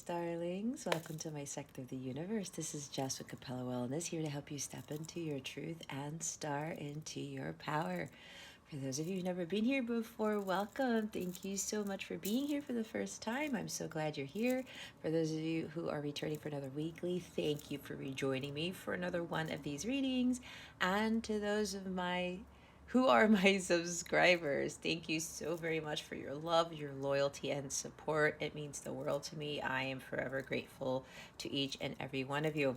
darlings. Welcome to my sector of the universe. This is Jess with Capella Wellness, here to help you step into your truth and star into your power. For those of you who've never been here before, welcome. Thank you so much for being here for the first time. I'm so glad you're here. For those of you who are returning for another weekly, thank you for rejoining me for another one of these readings. And to those of my who are my subscribers, thank you so very much for your love, your loyalty, and support. It means the world to me. I am forever grateful to each and every one of you.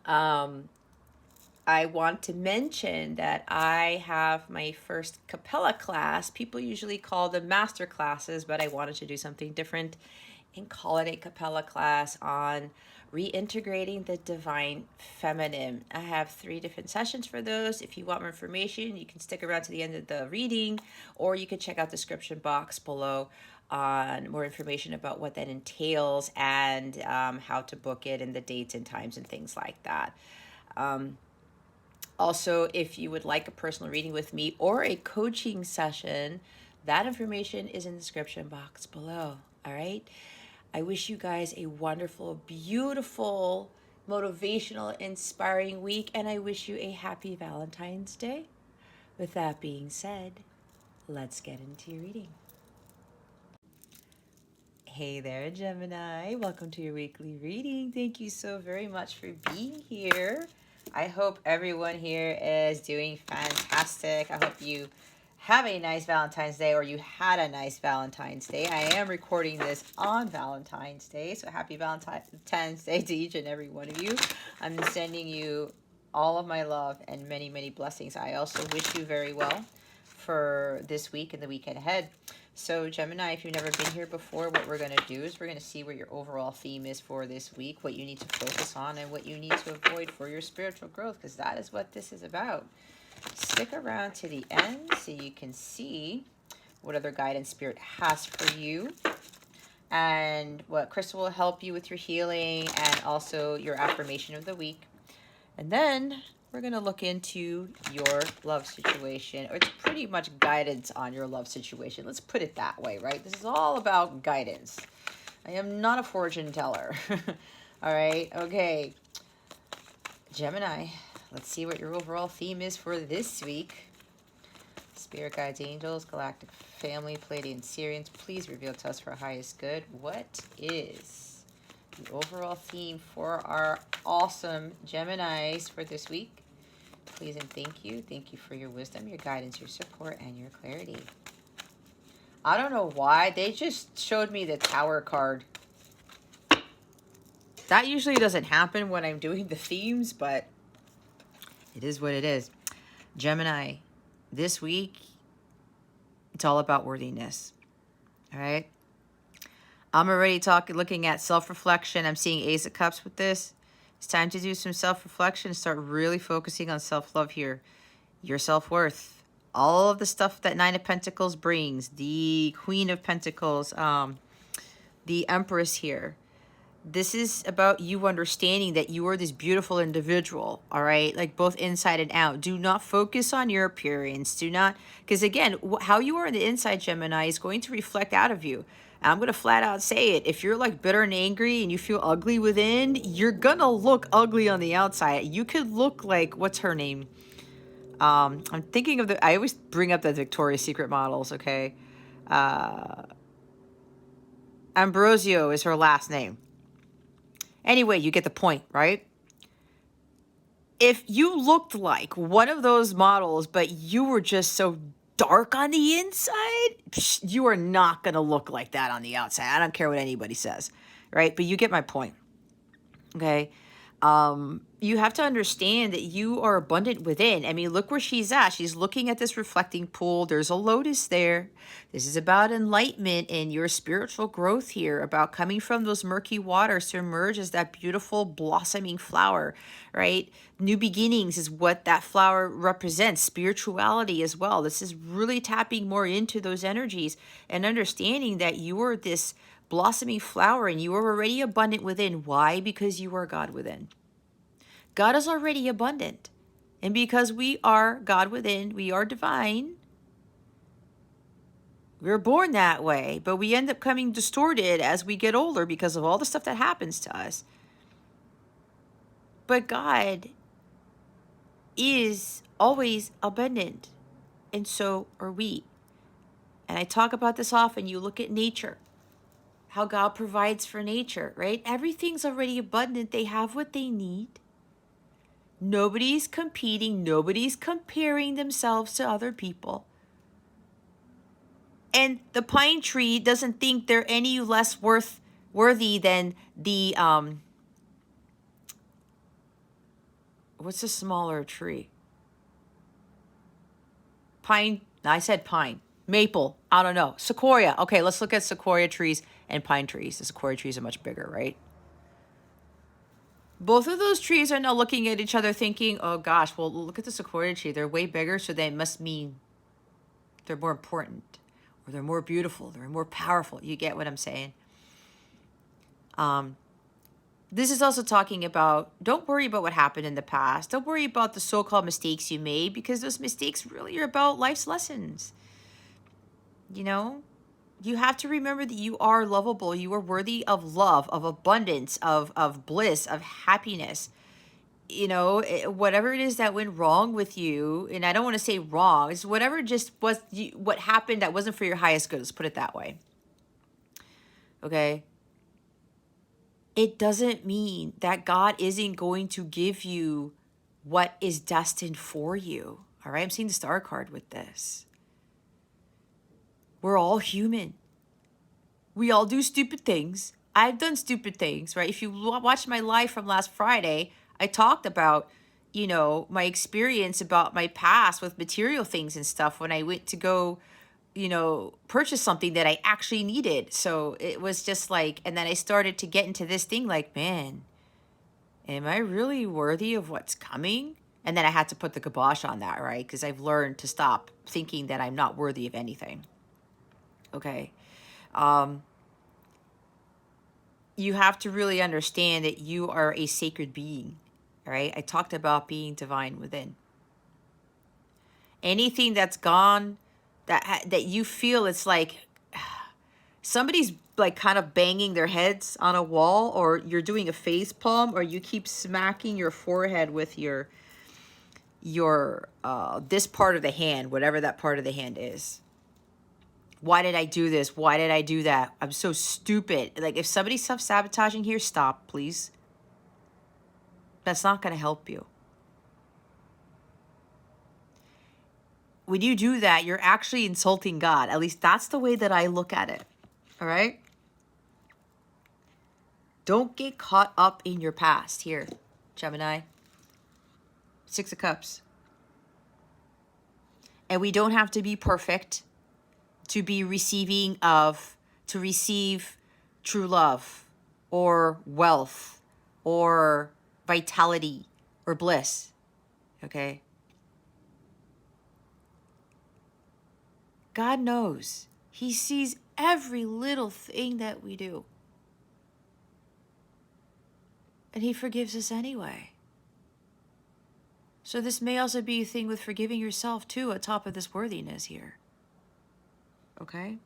I want to mention that I have my first Capella class. People usually call them master classes, but I wanted to do something different and call it a Capella class on reintegrating the divine feminine. I have 3 different sessions for those. If you want more information, you can stick around to the end of the reading, or you can check out the description box below on more information about what that entails and how to book it and the dates and times and things like that. Also, if you would like a personal reading with me or a coaching session, that information is in the description box below. All right. I wish you guys a wonderful, beautiful, motivational, inspiring week, and I wish you a happy Valentine's Day. With that being said, let's get into your reading. Hey there, Gemini. Welcome to your weekly reading. Thank you so very much for being here. I hope everyone here is doing fantastic. I hope you have a nice Valentine's Day, or you had a nice Valentine's Day. I am recording this on Valentine's Day, so happy Valentine's Day to each and every one of you. I'm sending you all of my love and many, many blessings. I also wish you very well for this week and the weekend ahead. So Gemini, if you've never been here before, what we're going to do is we're going to see what your overall theme is for this week, what you need to focus on, and what you need to avoid for your spiritual growth, because that is what this is about. Stick around to the end so you can see what other guidance spirit has for you and what crystal will help you with your healing and also your affirmation of the week. And then we're going to look into your love situation. It's pretty much guidance on your love situation. Let's put it that way, right? This is all about guidance. I am not a fortune teller. All right. Okay. Gemini, let's see what your overall theme is for this week. Spirit guides, angels, galactic family, Pleiadian Syrians, please reveal to us for our highest good. What is the overall theme for our awesome Geminis for this week? Please and thank you. Thank you for your wisdom, your guidance, your support, and your clarity. I don't know why. They just showed me the Tower card. That usually doesn't happen when I'm doing the themes, but it is what it is. Gemini, this week, it's all about worthiness. All right? I'm already looking at self-reflection. I'm seeing Ace of Cups with this. It's time to do some self-reflection. Start really focusing on self-love here. Your self-worth. All of the stuff that Nine of Pentacles brings. The Queen of Pentacles. The Empress here. This is about you understanding that you are this beautiful individual, all right? Like both inside and out. Do not focus on your appearance. Do not, because again, how you are on the inside, Gemini, is going to reflect out of you. I'm going to flat out say it. If you're like bitter and angry and you feel ugly within, you're going to look ugly on the outside. You could look like, what's her name? I'm thinking of I always bring up the Victoria's Secret models, okay? Ambrosio is her last name. Anyway, you get the point, right? If you looked like one of those models, but you were just so dark on the inside, you are not going to look like that on the outside. I don't care what anybody says, right? But you get my point, okay? You have to understand that you are abundant within. I mean, look where she's at. She's looking at this reflecting pool. There's a lotus there. This is about enlightenment and your spiritual growth here, about coming from those murky waters to emerge as that beautiful blossoming flower, right? New beginnings is what that flower represents. Spirituality as well. This is really tapping more into those energies and understanding that you are this blossoming flower and you are already abundant within. Why? Because you are God within. God is already abundant. And because we are God within, we are divine, We're born that way, but we end up coming distorted as we get older because of all the stuff that happens to us. But God is always abundant, and so are we. And I talk about this often. You look at nature, how God provides for nature, right? Everything's already abundant. They have what they need. Nobody's competing. Nobody's comparing themselves to other people. And the pine tree doesn't think they're any less worthy than the what's a smaller tree? Pine. I said pine. Maple. I don't know. Sequoia. Okay, let's look at sequoia trees and pine trees. The sequoia trees are much bigger, right? Both of those trees are now looking at each other thinking, oh gosh, well, look at the sequoia tree. They're way bigger, so they must mean they're more important, or they're more beautiful, they're more powerful. You get what I'm saying? This is also talking about, don't worry about what happened in the past. Don't worry about the so-called mistakes you made, because those mistakes really are about life's lessons. You know, you have to remember that you are lovable. You are worthy of love, of abundance, of bliss, of happiness. You know, whatever it is that went wrong with you, and I don't want to say wrong, it's whatever just was what happened that wasn't for your highest good. Let's put it that way. Okay? It doesn't mean that God isn't going to give you what is destined for you. All right? I'm seeing the star card with this. We're all human. We all do stupid things. I've done stupid things, right? If you watched my live from last Friday, I talked about, you know, my experience about my past with material things and stuff when I went to go, you know, purchase something that I actually needed. So it was just like, and then I started to get into this thing like, man, am I really worthy of what's coming? And then I had to put the kibosh on that, right? Because I've learned to stop thinking that I'm not worthy of anything. Okay. You have to really understand that you are a sacred being, right? I talked about being divine within. Anything that's gone, that you feel it's like somebody's like kind of banging their heads on a wall, or you're doing a face palm, or you keep smacking your forehead with your this part of the hand, whatever that part of the hand is. Why did I do this? Why did I do that? I'm so stupid. Like, if somebody's self-sabotaging here, stop, please. That's not going to help you. When you do that, you're actually insulting God. At least that's the way that I look at it. All right? Don't get caught up in your past here, Gemini. 6 of Cups. And we don't have to be perfect to be receiving of, to receive true love or wealth or vitality or bliss. Okay? God knows. He sees every little thing that we do. And he forgives us anyway. So this may also be a thing with forgiving yourself too, on top of this worthiness here. Okay?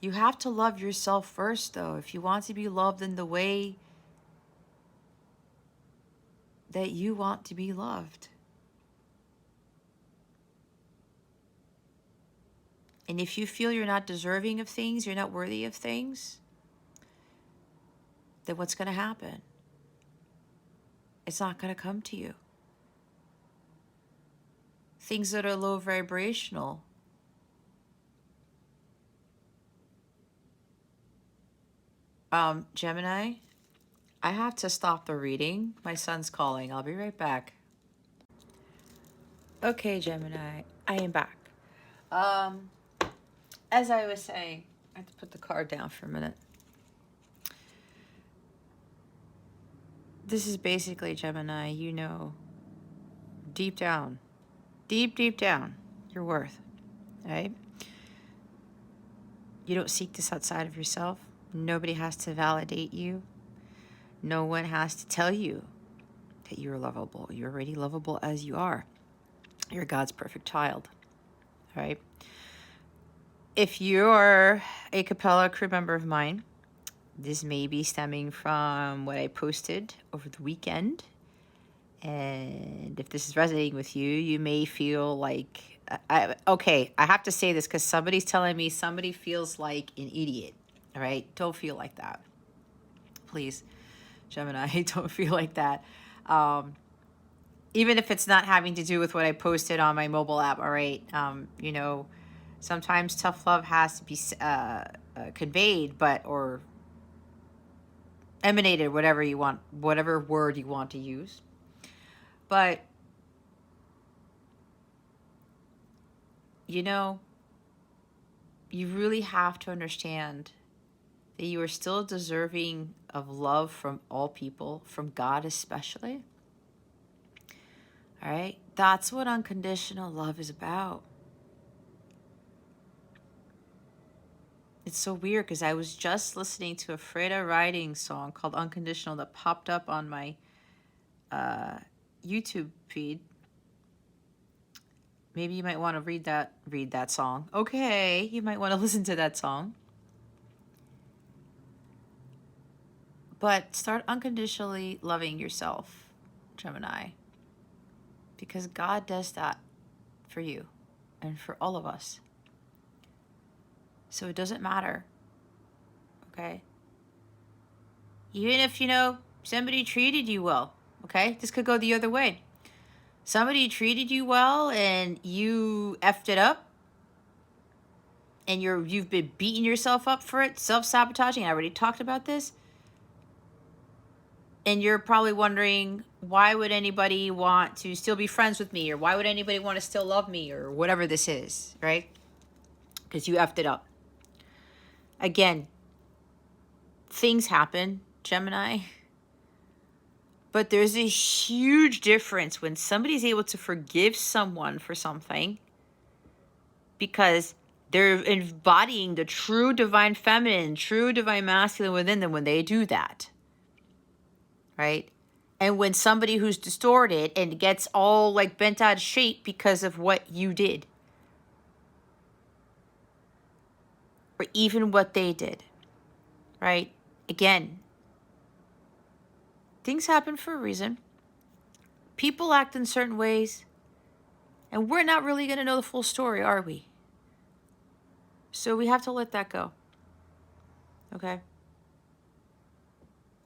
You have to love yourself first, though, if you want to be loved in the way that you want to be loved. And if you feel you're not deserving of things, you're not worthy of things, then what's going to happen? It's not going to come to you. Things that are low vibrational Gemini, I have to stop the reading. My son's calling. I'll be right back. Okay, Gemini, I am back. As I was saying, I have to put the card down for a minute. This is basically, Gemini, you know, deep down, deep down, your worth, right? You don't seek this outside of yourself. Nobody has to validate you. No one has to tell you that you're lovable. You're already lovable as you are. You're God's perfect child. right? If you're a Capella crew member of mine, this may be stemming from what I posted over the weekend. And if this is resonating with you, you may feel like, I have to say this because somebody's telling me somebody feels like an idiot. All right? Don't feel like that. Please, Gemini, don't feel like that. Even if it's not having to do with what I posted on my mobile app, all right? Sometimes tough love has to be conveyed, or emanated, whatever you want, whatever word you want to use. But, you really have to understand that you are still deserving of love from all people, from God especially. All right? That's what unconditional love is about. It's so weird because I was just listening to a Freda Riding song called Unconditional that popped up on my YouTube feed. Maybe you might want to read that song. Okay, you might want to listen to that song. But start unconditionally loving yourself, Gemini. Because God does that for you and for all of us. So it doesn't matter. Okay? Even if, somebody treated you well. Okay? This could go the other way. Somebody treated you well and you effed it up. And you've been beating yourself up for it, self-sabotaging. I already talked about this. And you're probably wondering, why would anybody want to still be friends with me? Or why would anybody want to still love me? Or whatever this is, right? Because you effed it up. Again, things happen, Gemini. But there's a huge difference when somebody's able to forgive someone for something because they're embodying the true divine feminine, true divine masculine within them when they do that. Right? And when somebody who's distorted and gets all like bent out of shape because of what you did. Or even what they did. Right? Again, things happen for a reason. People act in certain ways. And we're not really going to know the full story, are we? So we have to let that go. Okay?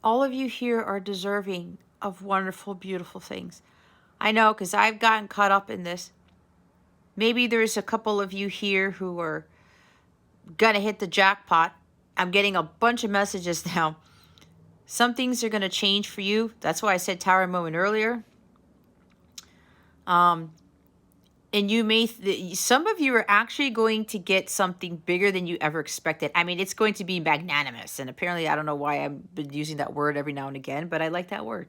All of you here are deserving of wonderful, beautiful things. I know, because I've gotten caught up in this. Maybe there's a couple of you here who are going to hit the jackpot. I'm getting a bunch of messages now. Some things are going to change for you. That's why I said Tower moment earlier. And some of you are actually going to get something bigger than you ever expected. I mean, it's going to be magnanimous. And apparently, I don't know why I've been using that word every now and again, but I like that word.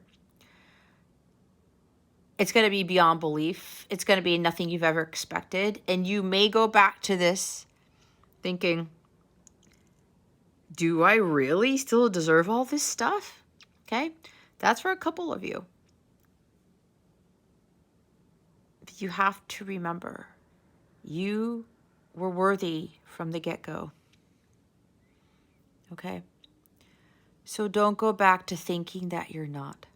It's going to be beyond belief. It's going to be nothing you've ever expected. And you may go back to this thinking, do I really still deserve all this stuff? Okay? That's for a couple of you. But you have to remember, you were worthy from the get-go. Okay? So don't go back to thinking that you're not.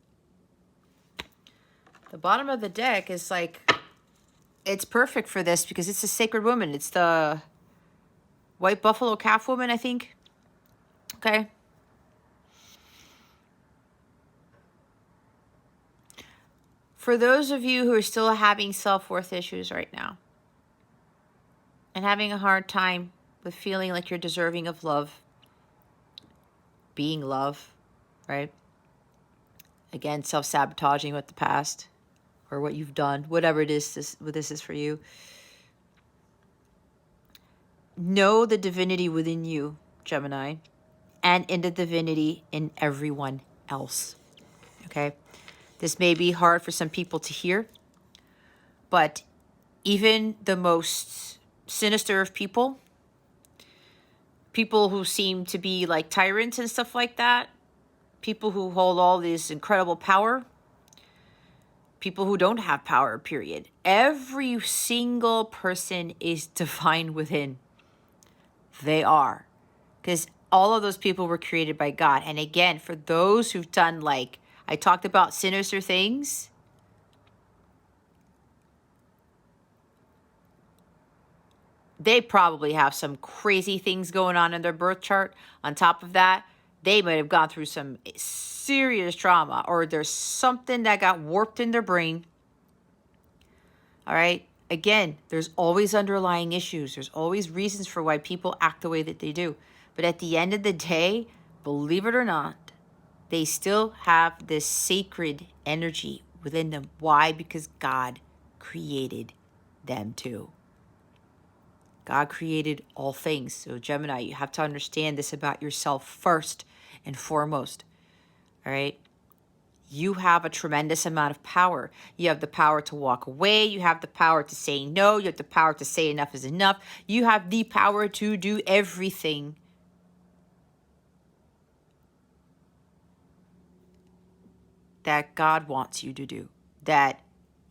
The bottom of the deck is like, it's perfect for this because it's a sacred woman. It's the white buffalo calf woman, I think. Okay? For those of you who are still having self-worth issues right now and having a hard time with feeling like you're deserving of love, being love, right? Again, self-sabotaging with the past or what you've done, whatever it is, what this is for you. Know the divinity within you, Gemini, and in the divinity in everyone else. Okay? This may be hard for some people to hear, but even the most sinister of people who seem to be like tyrants and stuff like that, people who hold all this incredible power, people who don't have power, period. Every single person is divine within. They are. Because all of those people were created by God. And again, for those who've done, like, I talked about sinister things, they probably have some crazy things going on in their birth chart. On top of that, they might have gone through some serious trauma, or there's something that got warped in their brain. All right. Again, there's always underlying issues. There's always reasons for why people act the way that they do. But at the end of the day, believe it or not, they still have this sacred energy within them. Why? Because God created them too. God created all things. So Gemini, you have to understand this about yourself first and foremost. All right. You have a tremendous amount of power. You have the power to walk away. You have the power to say no. You have the power to say enough is enough. You have the power to do everything that God wants you to do, that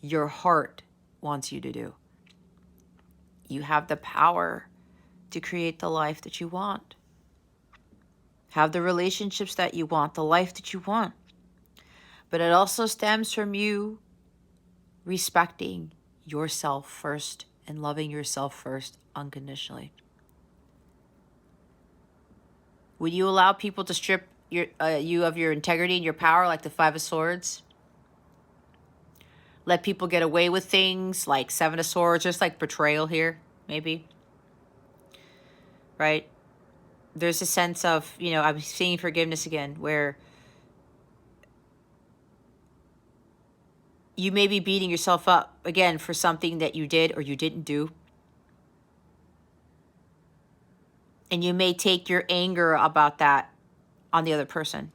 your heart wants you to do. You have the power to create the life that you want. Have the relationships that you want, the life that you want. But it also stems from you respecting yourself first and loving yourself first unconditionally. Would you allow people to strip you of your integrity and your power like the Five of Swords? Let people get away with things like Seven of Swords, just like betrayal here, maybe. Right? There's a sense of, I'm seeing forgiveness again, where you may be beating yourself up, again, for something that you did or you didn't do. And you may take your anger about that on the other person.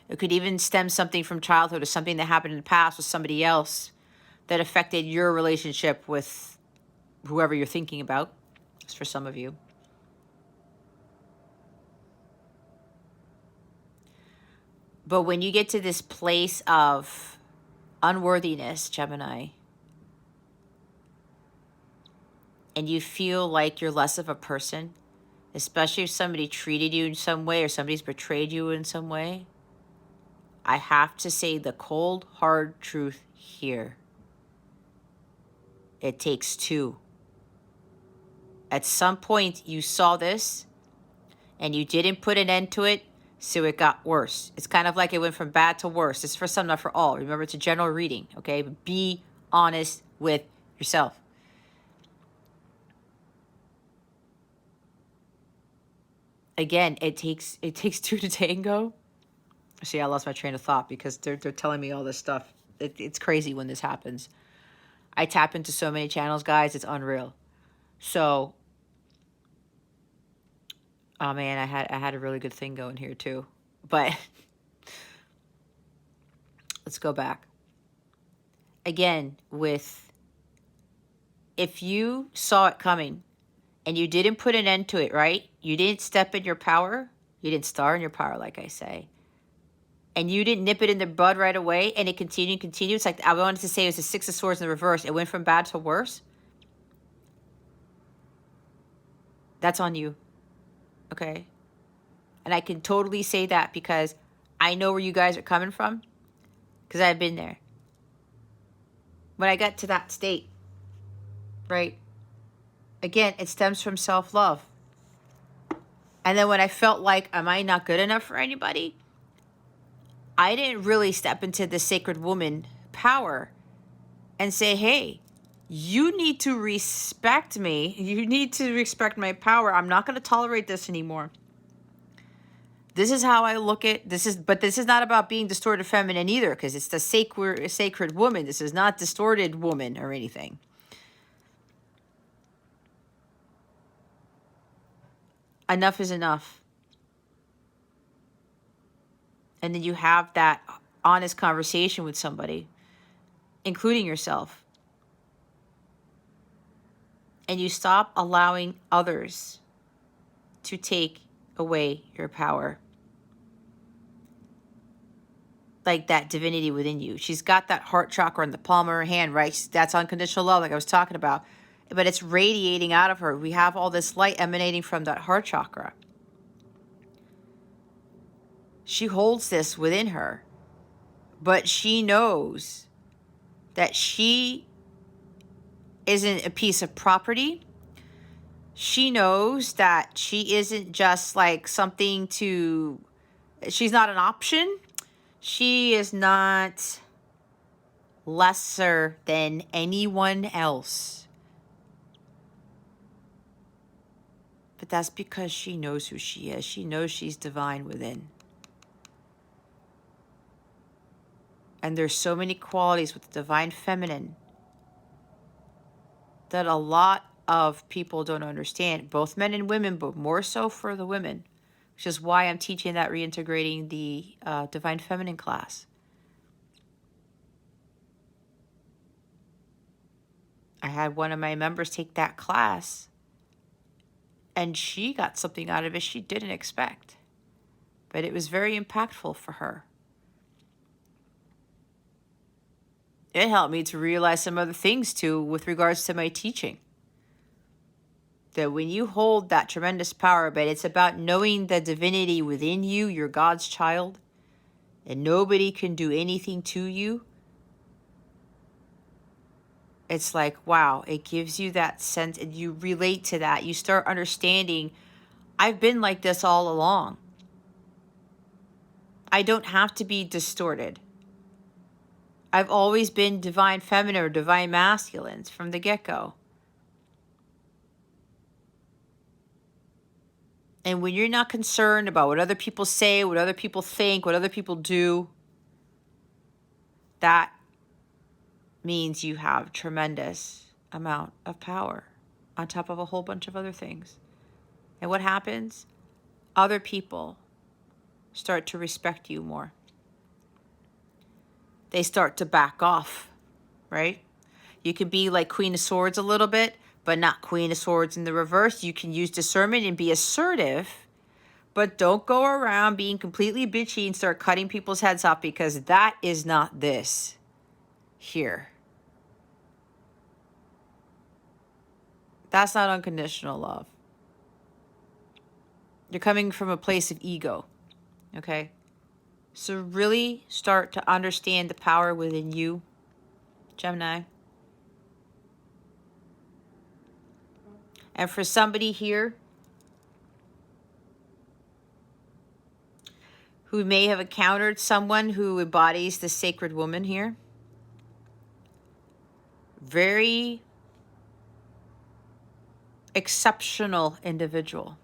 It could even stem something from childhood or something that happened in the past with somebody else that affected your relationship with whoever you're thinking about. It's for some of you. But when you get to this place of unworthiness, Gemini, and you feel like you're less of a person, especially if somebody treated you in some way or somebody's betrayed you in some way, I have to say the cold, hard truth here. It takes two. At some point, you saw this and you didn't put an end to it, so it got worse. It's kind of like it went from bad to worse. It's for some, not for all. Remember, it's a general reading, okay? But be honest with yourself. Again, it takes two to tango. See, I lost my train of thought because they're telling me all this stuff. It's crazy when this happens. I tap into so many channels, guys. It's unreal. So, oh man, I had a really good thing going here too. But let's go back. Again, if you saw it coming and you didn't put an end to it, right? You didn't step in your power. You didn't star in your power, like I say. And you didn't nip it in the bud right away, and it continued. It's like, I wanted to say it was the Six of Swords in the reverse. It went from bad to worse. That's on you. Okay? And I can totally say that because I know where you guys are coming from, because I've been there. When I got to that state, right? Again, it stems from self-love. And then when I felt like, am I not good enough for anybody? I didn't really step into the sacred woman power and say, hey, you need to respect me. You need to respect my power. I'm not going to tolerate this anymore. This is how I look at this. But this is not about being distorted feminine either, because it's the sacred woman. This is not distorted woman or anything. Enough is enough. And then you have that honest conversation with somebody, including yourself. And you stop allowing others to take away your power. like that divinity within you. She's got that heart chakra in the palm of her hand, right? That's unconditional love, like I was talking about. But it's radiating out of her. We have all this light emanating from that heart chakra. She holds this within her. But she knows that she isn't a piece of property. She knows that she isn't just like something to, she's not an option. She is not lesser than anyone else. But that's because she knows who she is. She knows she's divine within. And there's so many qualities with the divine feminine that a lot of people don't understand, both men and women, but more so for the women, which is why I'm teaching that reintegrating the divine feminine class. I had one of my members take that class, and she got something out of it she didn't expect, but it was very impactful for her. It helped me to realize some other things too with regards to my teaching. That when you hold that tremendous power, but it's about knowing the divinity within you, you're God's child, and nobody can do anything to you. It's like, wow, it gives you that sense, and you relate to that. You start understanding, I've been like this all along. I don't have to be distorted. I've always been divine feminine or divine masculine from the get-go. And when you're not concerned about what other people say, what other people think, what other people do, that means you have tremendous amount of power on top of a whole bunch of other things. And what happens? Other people start to respect you more. They start to back off, right? You can be like Queen of Swords a little bit, but not Queen of Swords in the reverse. You can use discernment and be assertive, but don't go around being completely bitchy and start cutting people's heads off, because that is not this here. That's not unconditional love. You're coming from a place of ego, okay? So really start to understand the power within you, Gemini. And for somebody here who may have encountered someone who embodies the sacred woman here, very exceptional individual.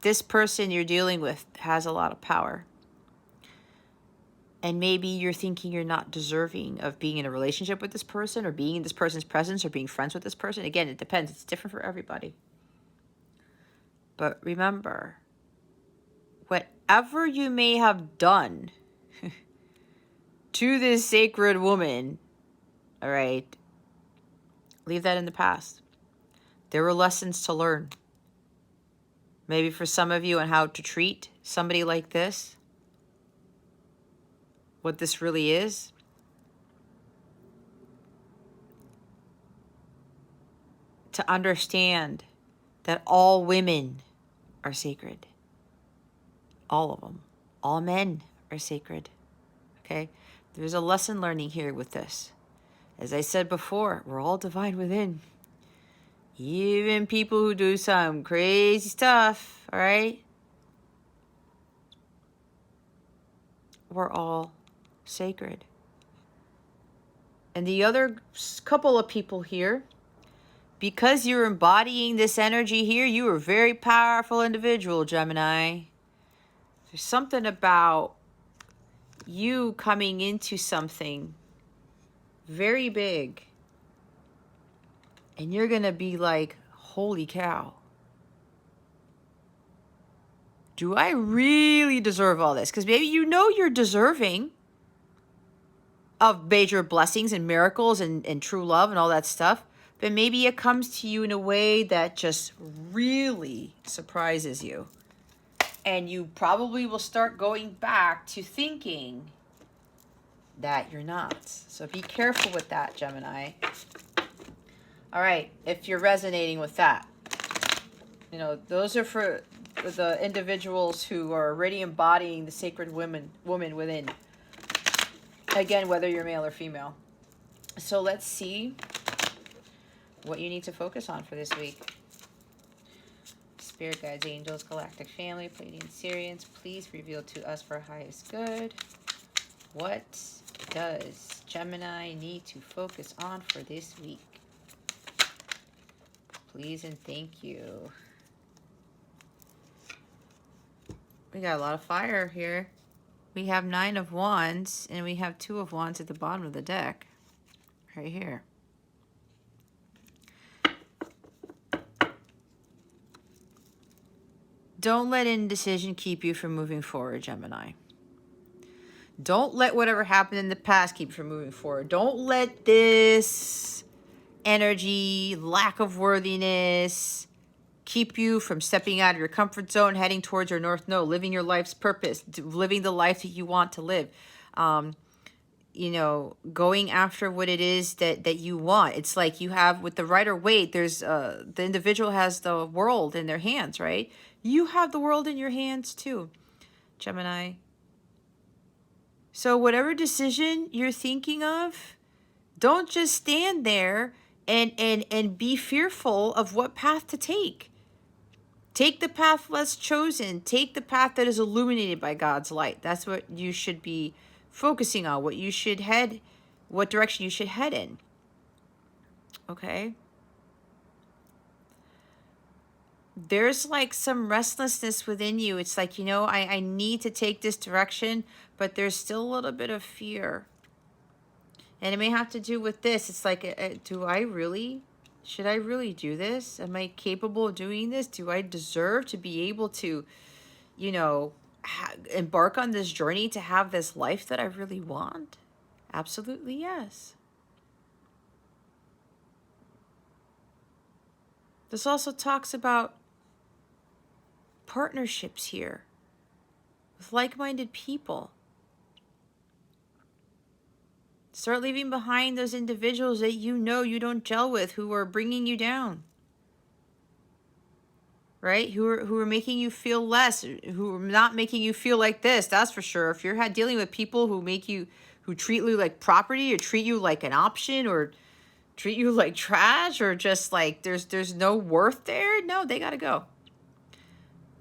This person you're dealing with has a lot of power. And maybe you're thinking you're not deserving of being in a relationship with this person, or being in this person's presence, or being friends with this person. Again, it depends. It's different for everybody. But remember, whatever you may have done to this sacred woman, all right, leave that in the past. There were lessons to learn. Maybe for some of you on how to treat somebody like this, what this really is. To understand that all women are sacred. All of them. All men are sacred. Okay? There's a lesson learning here with this. As I said before, we're all divine within. Even people who do some crazy stuff, all right? We're all sacred. And the other couple of people here, because you're embodying this energy here, you are a very powerful individual, Gemini. There's something about you coming into something very big, and you're going to be like, holy cow. Do I really deserve all this? Because maybe you know you're deserving of major blessings and miracles and true love and all that stuff. But maybe it comes to you in a way that just really surprises you. And you probably will start going back to thinking that you're not. So be careful with that, Gemini. All right, if you're resonating with that, you know, those are for the individuals who are already embodying the sacred woman within. Again, whether you're male or female. So let's see what you need to focus on for this week. Spirit guides, angels, galactic family, Pleiadian Syrians, please reveal to us for highest good. What does Gemini need to focus on for this week? Please and thank you. We got a lot of fire here. We have 9 of Wands, and we have 2 of Wands at the bottom of the deck. Right here. Don't let indecision keep you from moving forward, Gemini. Don't let whatever happened in the past keep you from moving forward. Don't let this energy, lack of worthiness, keep you from stepping out of your comfort zone, heading towards your North Node, living your life's purpose, living the life that you want to live. You know, going after what it is that you want. It's like you have with the Rider-Waite, there's the individual has the world in their hands, right? You have the world in your hands too, Gemini. So whatever decision you're thinking of, don't just stand there and be fearful of what path to take. Take the path less chosen. Take the path that is illuminated by God's light. That's what you should be focusing on, what you should head, what direction you should head in. Okay? There's like some restlessness within you. It's like, you know, I need to take this direction, but there's still a little bit of fear. And it may have to do with this. It's like, should I really do this? Am I capable of doing this? Do I deserve to be able to, you know, embark on this journey to have this life that I really want? Absolutely yes. This also talks about partnerships here with like-minded people. Start leaving behind those individuals that you know you don't gel with, who are bringing you down. Right? Who are making you feel less, who are not making you feel like this, that's for sure. If you're dealing with people who treat you like property, or treat you like an option, or treat you like trash, or just like there's no worth there, no, they gotta go.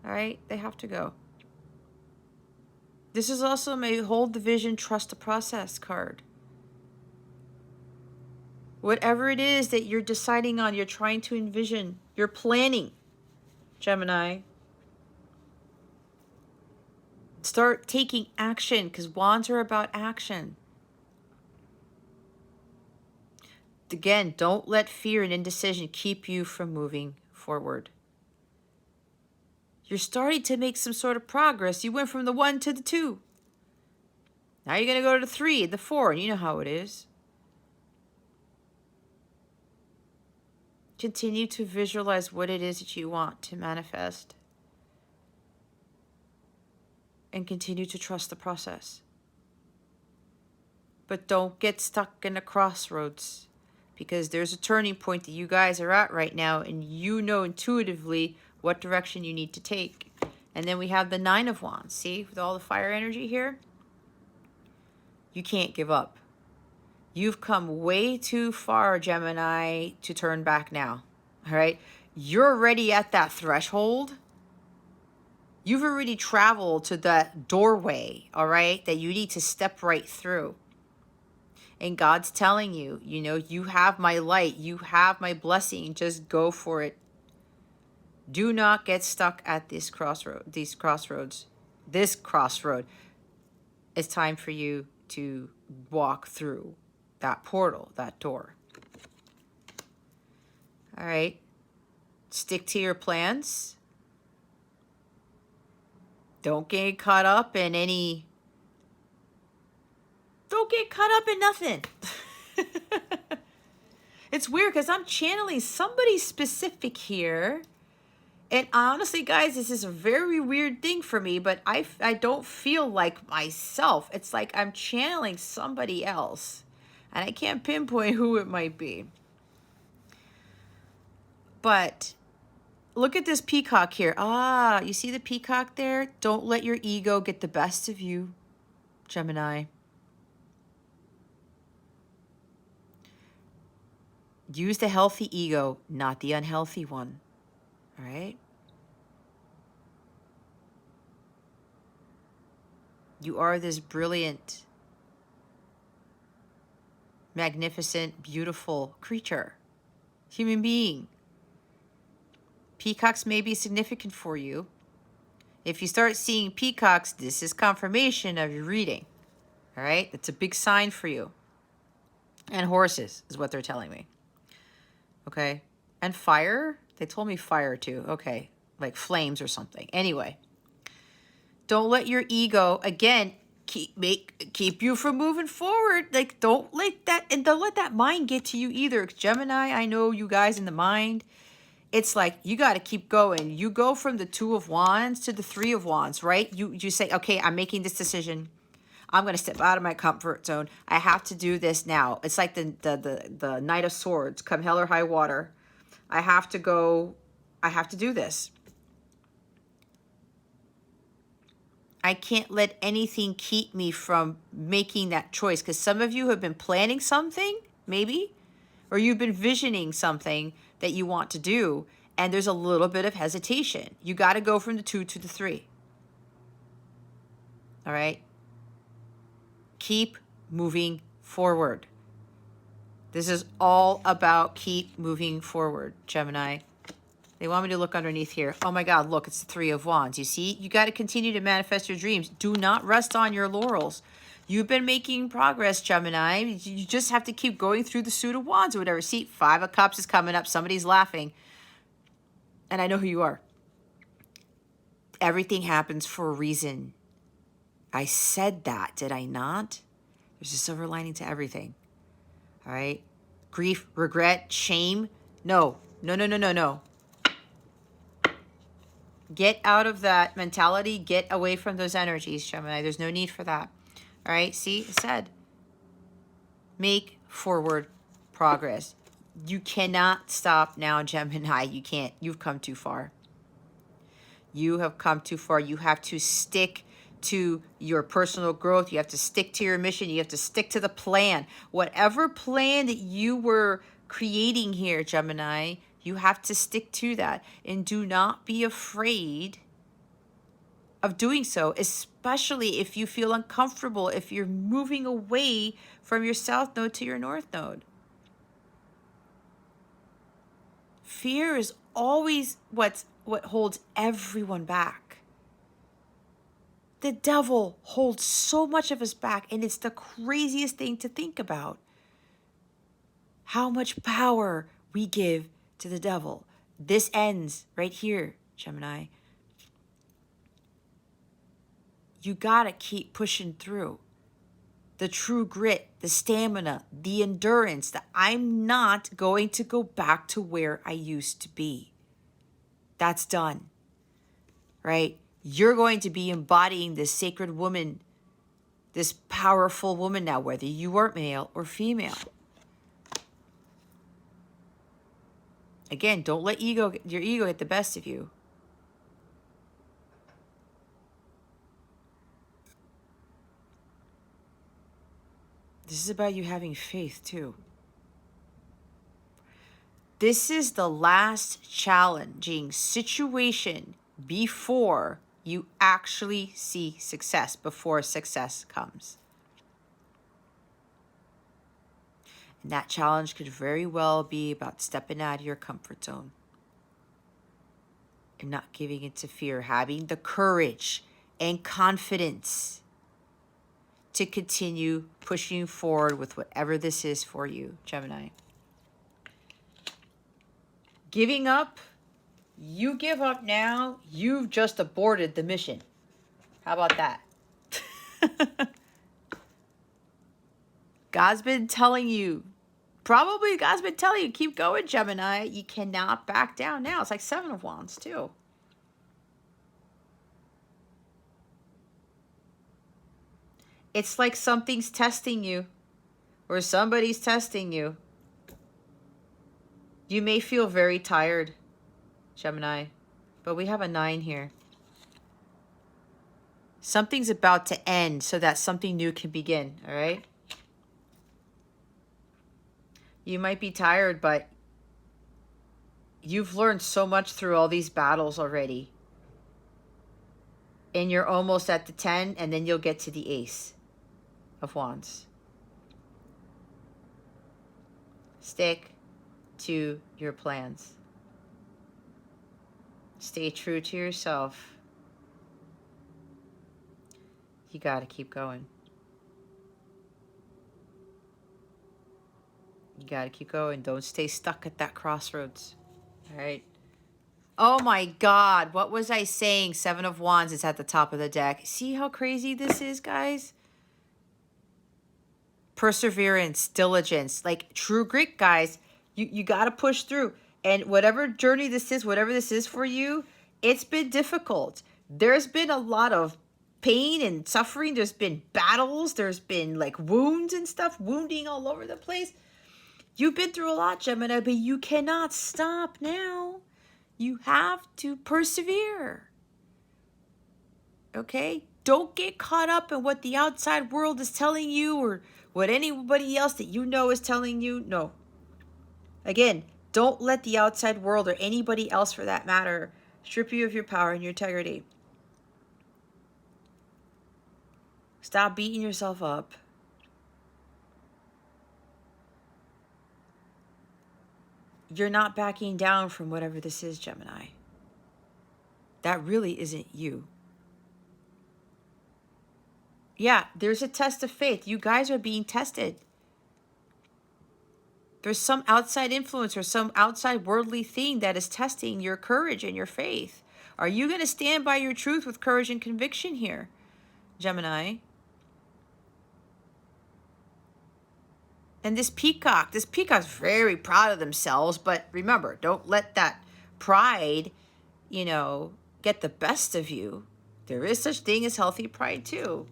All right? They have to go. This is also my hold the vision, trust the process card. Whatever it is that you're deciding on, you're trying to envision, you're planning, Gemini. Start taking action, because wands are about action. Again, don't let fear and indecision keep you from moving forward. You're starting to make some sort of progress. You went from the 1 to the 2. Now you're going to go to the 3 and the 4, and you know how it is. Continue to visualize what it is that you want to manifest. And continue to trust the process. But don't get stuck in a crossroads, because there's a turning point that you guys are at right now, and you know intuitively what direction you need to take. And then we have the 9 of Wands. See, with all the fire energy here, you can't give up. You've come way too far, Gemini, to turn back now. All right? You're already at that threshold. You've already traveled to that doorway, all right, that you need to step right through. And God's telling you, you know, you have my light. You have my blessing. Just go for it. Do not get stuck at this crossroad. This crossroad. It's time for you to walk through that portal, that door. All right. Stick to your plans. Don't get caught up in any... Don't get caught up in nothing. It's weird because I'm channeling somebody specific here. And honestly, guys, this is a very weird thing for me, but I don't feel like myself. It's like I'm channeling somebody else. And I can't pinpoint who it might be. But look at this peacock here. Ah, you see the peacock there? Don't let your ego get the best of you, Gemini. Use the healthy ego, not the unhealthy one. All right? You are this brilliant, magnificent, beautiful creature, human being. Peacocks may be significant for you. If you start seeing peacocks, this is confirmation of your reading. All right? It's a big sign for you. And horses is what they're telling me. Okay? And fire? They told me fire too. Okay. Like flames or something. Anyway. Don't let your ego, again, keep you from moving forward. Like, don't let that, and don't let that mind get to you either. Gemini, I know you guys in the mind. It's like, you got to keep going. You go from the 2 of Wands to the 3 of Wands, right? You say, okay, I'm making this decision. I'm going to step out of my comfort zone. I have to do this now. It's like the Knight of Swords, come hell or high water. I have to go. I have to do this. I can't let anything keep me from making that choice, because some of you have been planning something, maybe, or you've been visioning something that you want to do, and there's a little bit of hesitation. You got to go from the 2 to the 3. All right? Keep moving forward. This is all about keep moving forward, Gemini. They want me to look underneath here. Oh my God, look, it's the 3 of Wands. You see, you got to continue to manifest your dreams. Do not rest on your laurels. You've been making progress, Gemini. You just have to keep going through the suit of Wands or whatever. See, 5 of Cups is coming up. Somebody's laughing. And I know who you are. Everything happens for a reason. I said that, did I not? There's a silver lining to everything. All right? Grief, regret, shame. No, no, no, no, no, no. Get out of that mentality. Get away from those energies, Gemini. There's no need for that. All right? See, it said, make forward progress. You cannot stop now, Gemini. You can't. You've come too far. You have come too far. You have to stick to your personal growth. You have to stick to your mission. You have to stick to the plan. Whatever plan that you were creating here, Gemini, you have to stick to that. And do not be afraid of doing so, especially if you feel uncomfortable, if you're moving away from your south node to your north node. Fear is always what holds everyone back. The devil holds so much of us back, and it's the craziest thing to think about. How much power we give to the devil. This ends right here, Gemini. You gotta keep pushing through. The true grit, the stamina, the endurance, that I'm not going to go back to where I used to be. That's done, right? You're going to be embodying this sacred woman, this powerful woman now, whether you are male or female. Again, don't let your ego get the best of you. This is about you having faith too. This is the last challenging situation before you actually see success, before success comes. And that challenge could very well be about stepping out of your comfort zone and not giving into fear, having the courage and confidence to continue pushing forward with whatever this is for you, Gemini. Giving up, you give up now, you've just aborted the mission. How about that? God's been telling you, keep going, Gemini. You cannot back down now. It's like 7 of Wands too. It's like something's testing you, or somebody's testing you. You may feel very tired, Gemini, but we have a 9 here. Something's about to end so that something new can begin, all right? You might be tired, but you've learned so much through all these battles already. And you're almost at the 10, and then you'll get to the Ace of Wands. Stick to your plans. Stay true to yourself. You got to keep going. You got to keep going. Don't stay stuck at that crossroads. All right. Oh my God. What was I saying? 7 of Wands is at the top of the deck. See how crazy this is, guys? Perseverance, diligence, like true grit, guys. You got to push through. And whatever journey this is, whatever this is for you, it's been difficult. There's been a lot of pain and suffering. There's been battles. There's been like wounds and stuff, wounding all over the place. You've been through a lot, Gemini, but you cannot stop now. You have to persevere. Okay? Don't get caught up in what the outside world is telling you or what anybody else that you know is telling you. No. Again, don't let the outside world or anybody else for that matter strip you of your power and your integrity. Stop beating yourself up. You're not backing down from whatever this is, Gemini. That really isn't you. Yeah, there's a test of faith. You guys are being tested. There's some outside influence or some outside worldly thing that is testing your courage and your faith. Are you going to stand by your truth with courage and conviction here, Gemini? And this peacock's very proud of themselves, but remember, don't let that pride, get the best of you. There is such thing as healthy pride too.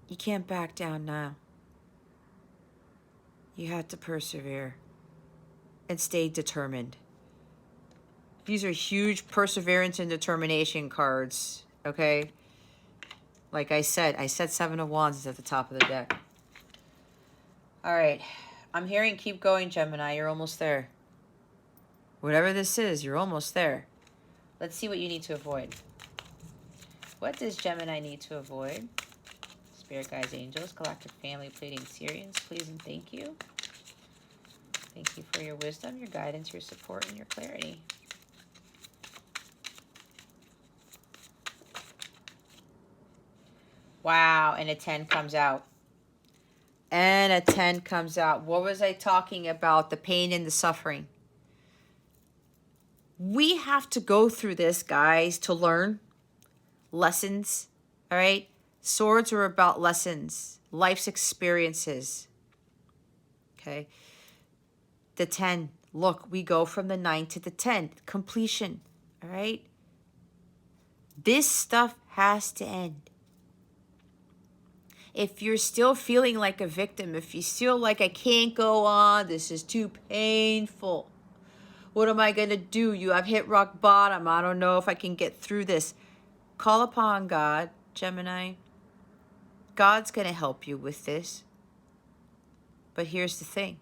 You can't back down now. You have to persevere and stay determined. These are huge perseverance and determination cards, okay? Like I said 7 of Wands is at the top of the deck. All right. I'm hearing keep going, Gemini. You're almost there. Whatever this is, you're almost there. Let's see what you need to avoid. What does Gemini need to avoid? Spirit guides, angels, galactic family, pleading Syrians, please and thank you. Thank you for your wisdom, your guidance, your support, and your clarity. Wow, and a 10 comes out. And a 10 comes out. What was I talking about? The pain and the suffering. We have to go through this, guys, to learn lessons, all right? Swords are about lessons, life's experiences, okay? The 10, look, we go from the 9 to the 10, completion, all right? This stuff has to end. If you're still feeling like a victim, if you feel like I can't go on, this is too painful. What am I going to do? I've hit rock bottom. I don't know if I can get through this. Call upon God, Gemini. God's going to help you with this. But here's the thing.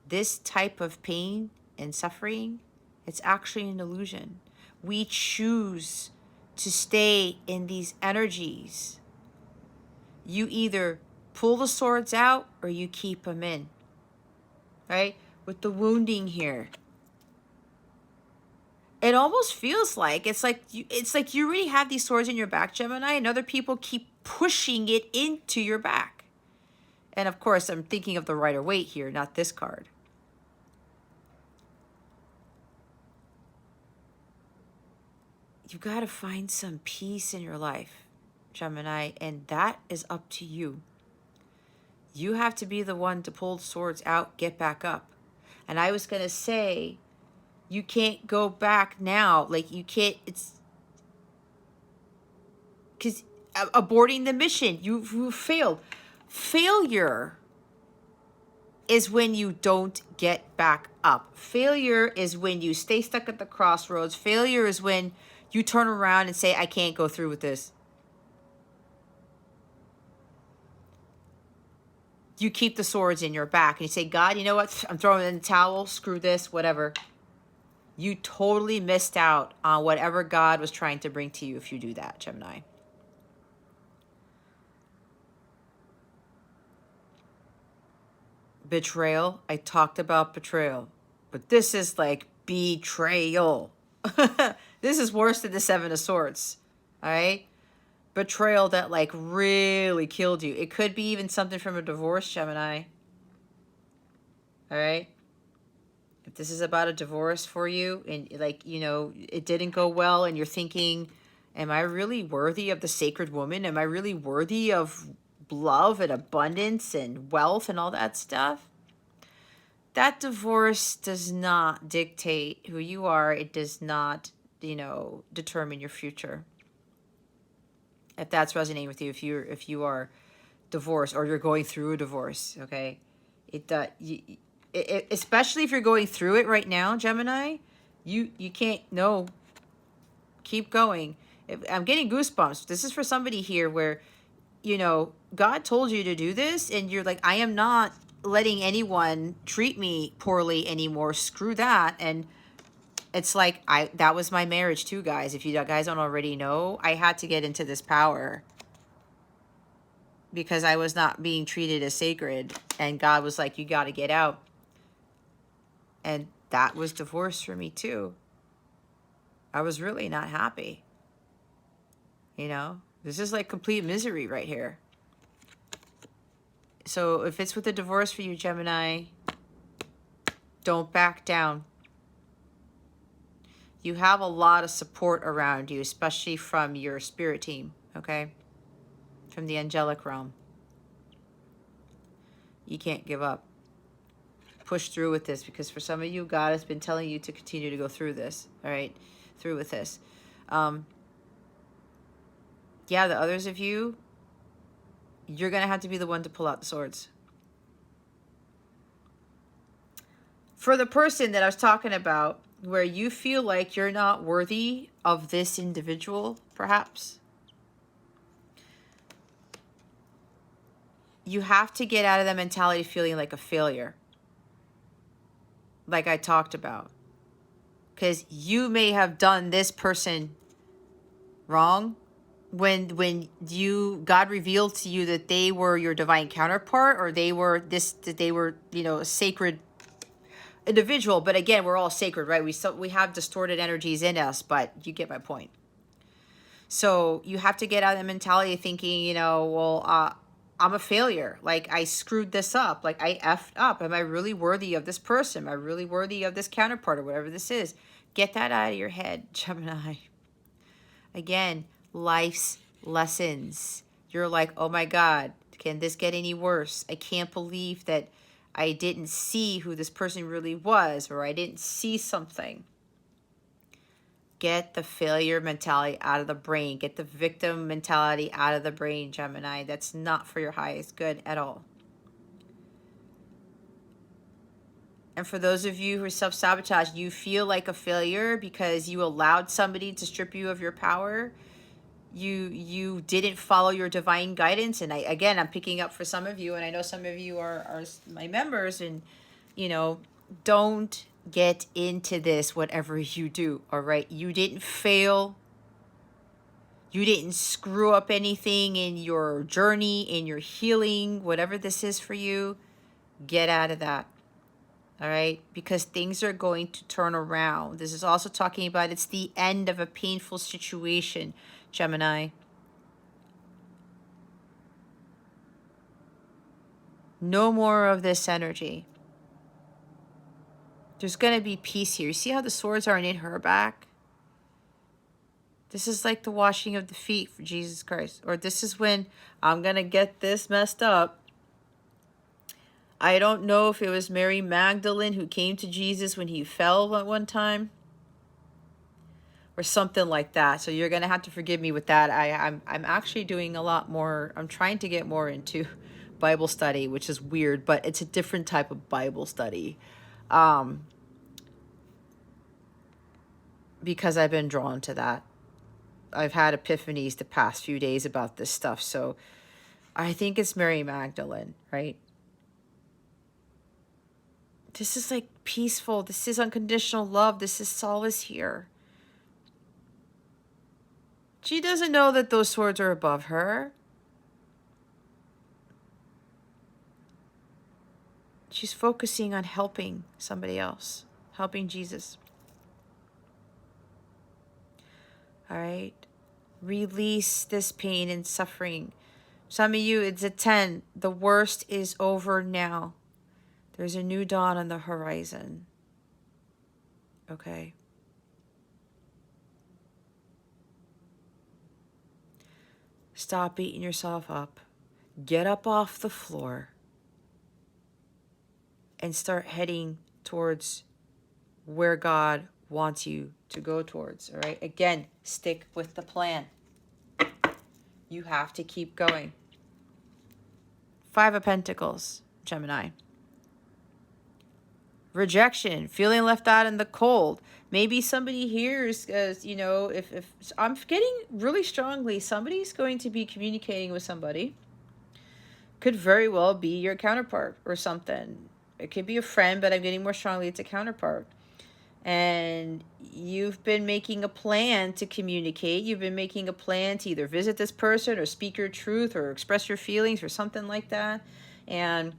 This type of pain and suffering, it's actually an illusion. We choose to stay in these energies. You either pull the swords out or you keep them in, right? With the wounding here, it almost feels like it's like you already have these swords in your back, Gemini, and other people keep pushing it into your back. And of course, I'm thinking of the Rider-Waite here, not this card. You got to find some peace in your life, Gemini, and that is up to you. You have to be the one to pull the swords out, get back up. And I was going to say, you can't go back now. Like, you can't, because aborting the mission, you failed. Failure is when you don't get back up. Failure is when you stay stuck at the crossroads. Failure is when you turn around and say, I can't go through with this. You keep the swords in your back and you say, God, you know what? I'm throwing in the towel. Screw this, whatever. You totally missed out on whatever God was trying to bring to you if you do that, Gemini. Betrayal. I talked about betrayal. But this is like betrayal. This is worse than the Seven of Swords. All right? Betrayal that like really killed you. It could be even something from a divorce, Gemini. All right? If this is about a divorce for you and like, you know, it didn't go well and you're thinking, am I really worthy of the sacred woman? Am I really worthy of love and abundance and wealth and all that stuff? That divorce does not dictate who you are. It does not, you know, determine your future. If that's resonating with you, if you are divorced or you're going through a divorce, okay? Especially if you're going through it right now, Gemini, you can't, no, keep going. I'm getting goosebumps. This is for somebody here where, you know, God told you to do this and you're like, I am not letting anyone treat me poorly anymore. Screw that. And it's like, that was my marriage too, guys. If you guys don't already know, I had to get into this power because I was not being treated as sacred. And God was like, you got to get out. And that was divorce for me too. I was really not happy. You know, this is like complete misery right here. So if it's with a divorce for you, Gemini, don't back down. You have a lot of support around you, especially from your spirit team, okay? From the angelic realm. You can't give up. Push through with this because for some of you, God has been telling you to continue to go through this, all right? Through with this. Yeah, the others of you, you're going to have to be the one to pull out the swords. For the person that I was talking about, where you feel like you're not worthy of this individual, perhaps, you have to get out of that mentality of feeling like a failure. Like I talked about. Because you may have done this person wrong when God revealed to you that they were your divine counterpart or they were you know, a sacred individual. But again, we're all sacred, right? We have distorted energies in us, but you get my point. So you have to get out of the mentality of thinking, you know, well, I'm a failure. Like I screwed this up. Like I effed up. Am I really worthy of this person? Am I really worthy of this counterpart or whatever this is? Get that out of your head, Gemini. Again, life's lessons. You're like, oh my God, can this get any worse? I can't believe that I didn't see who this person really was, or I didn't see something. Get the failure mentality out of the brain. Get the victim mentality out of the brain, Gemini. That's not for your highest good at all. And for those of you who are self-sabotage, you feel like a failure because you allowed somebody to strip you of your power. You didn't follow your divine guidance. And I'm picking up for some of you, and I know some of you are my members, and, you know, don't get into this, whatever you do, all right? You didn't fail. You didn't screw up anything in your journey, in your healing, whatever this is for you. Get out of that, all right? Because things are going to turn around. This is also talking about it's the end of a painful situation, Gemini. No more of this energy. There's going to be peace here. You see how the swords aren't in her back? This is like the washing of the feet for Jesus Christ. Or this is when I'm going to get this messed up. I don't know if it was Mary Magdalene who came to Jesus when he fell at one time. or something like that. So you're gonna have to forgive me with that. I'm actually doing a lot more. I'm trying to get more into Bible study, which is weird, but it's a different type of Bible study, because I've been drawn to that. I've had epiphanies the past few days about this stuff. So I think it's Mary Magdalene, right? This is like peaceful. This is unconditional love. This is solace here. She doesn't know that those swords are above her. She's focusing on helping somebody else, helping Jesus. All right? Release this pain and suffering. Some of you, it's a 10. The worst is over now. There's a new dawn on the horizon. Okay? Stop beating yourself up. Get up off the floor and start heading towards where God wants you to go towards. All right? Again, stick with the plan. You have to keep going. 5 of Pentacles, Gemini. Rejection, feeling left out in the cold. Maybe somebody here is, if I'm getting really strongly, somebody's going to be communicating with somebody. Could very well be your counterpart or something. It could be a friend, but I'm getting more strongly it's a counterpart. And you've been making a plan to communicate. You've been making a plan to either visit this person or speak your truth or express your feelings or something like that. And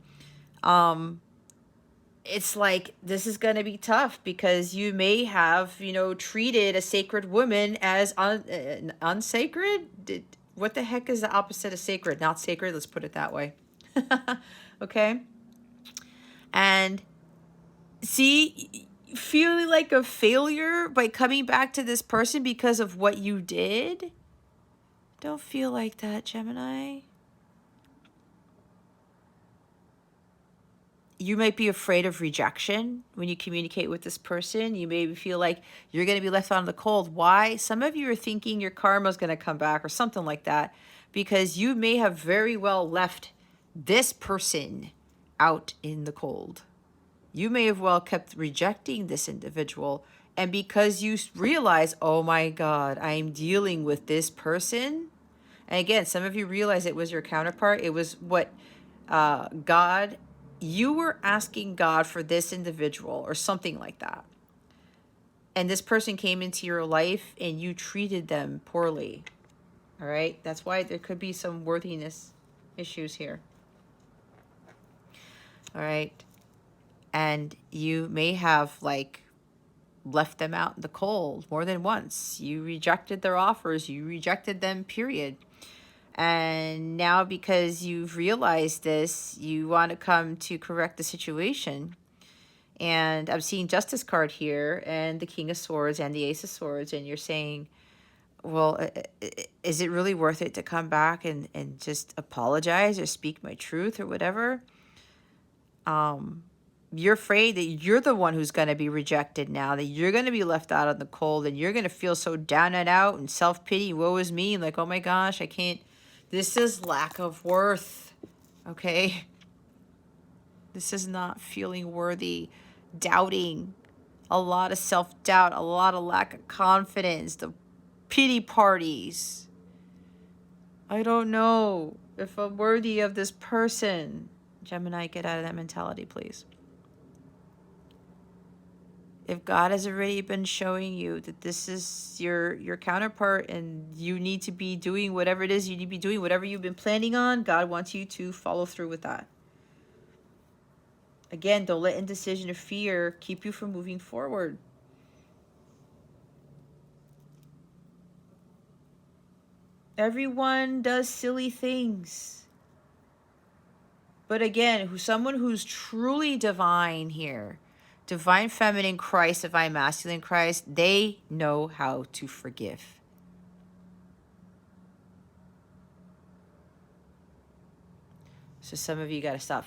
it's like, this is going to be tough because you may have, treated a sacred woman as unsacred. What the heck is the opposite of sacred? Not sacred. Let's put it that way. Okay. And see, feeling like a failure by coming back to this person because of what you did. Don't feel like that, Gemini. You might be afraid of rejection when you communicate with this person. You may feel like you're going to be left out in the cold. Why? Some of you are thinking your karma is going to come back or something like that, because you may have very well left this person out in the cold. You may have well kept rejecting this individual. And because you realize, oh my God, I'm dealing with this person. And again, some of you realize it was your counterpart. It was what God, you were asking God for this individual or something like that. And this person came into your life and you treated them poorly. All right. That's why there could be some worthiness issues here. All right. And you may have left them out in the cold more than once. You rejected their offers. You rejected them, period. And now because you've realized this, you want to come to correct the situation. And I'm seeing Justice card here and the King of Swords and the Ace of Swords. And you're saying, well, is it really worth it to come back and just apologize or speak my truth or whatever? You're afraid that you're the one who's going to be rejected now, that you're going to be left out in the cold, and you're going to feel so down and out and self-pity, woe is me, like, oh my gosh, I can't. This is lack of worth, okay? This is not feeling worthy, doubting, a lot of self-doubt, a lot of lack of confidence, the pity parties. I don't know if I'm worthy of this person. Gemini, get out of that mentality, please. If God has already been showing you that this is your counterpart and you need to be doing whatever it is you need to be doing, whatever you've been planning on, God wants you to follow through with that. Again, don't let indecision or fear keep you from moving forward. Everyone does silly things. But again, someone who's truly divine here, divine feminine Christ, divine masculine Christ, they know how to forgive. So some of you got to stop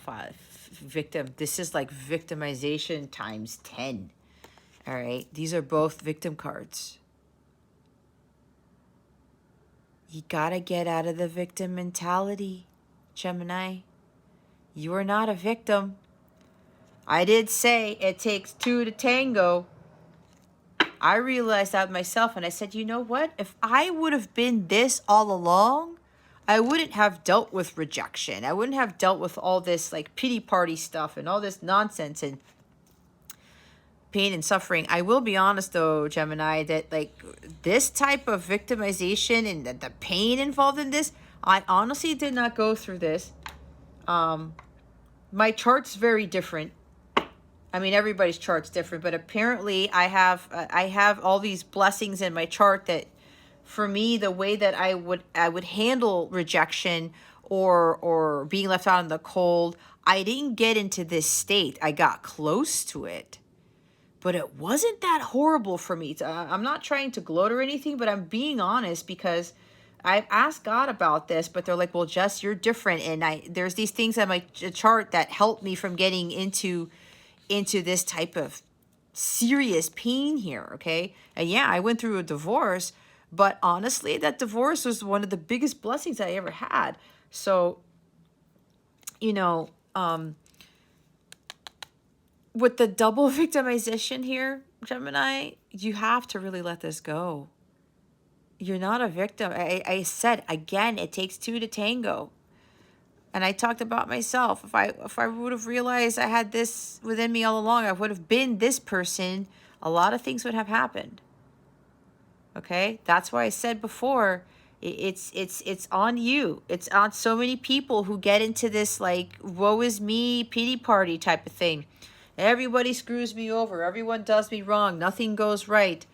victim. This is like victimization times 10. All right. These are both victim cards. You gotta get out of the victim mentality, Gemini. You are not a victim. I did say it takes two to tango. I realized that myself, and I said, you know what? If I would have been this all along, I wouldn't have dealt with rejection. I wouldn't have dealt with all this like pity party stuff and all this nonsense and pain and suffering. I will be honest though, Gemini, that like this type of victimization and the pain involved in this, I honestly did not go through this. My chart's very different. I mean, everybody's chart's different, but apparently I have all these blessings in my chart that, for me, the way that I would handle rejection or being left out in the cold, I didn't get into this state. I got close to it, but it wasn't that horrible for me. I'm not trying to gloat or anything, but I'm being honest because I've asked God about this, but they're like, well, Jess, you're different. And there's these things on my chart that help me from getting into this type of serious pain here, okay? And yeah, I went through a divorce, but honestly, that divorce was one of the biggest blessings I ever had. So, you know, with the double victimization here, Gemini, you have to really let this go. You're not a victim. I said, again, it takes two to tango. And I talked about myself. If I would have realized I had this within me all along, I would have been this person. A lot of things would have happened. Okay? That's why I said before, it's on you. It's on so many people who get into this like woe is me pity party type of thing. Everybody screws me over. Everyone does me wrong. Nothing goes right.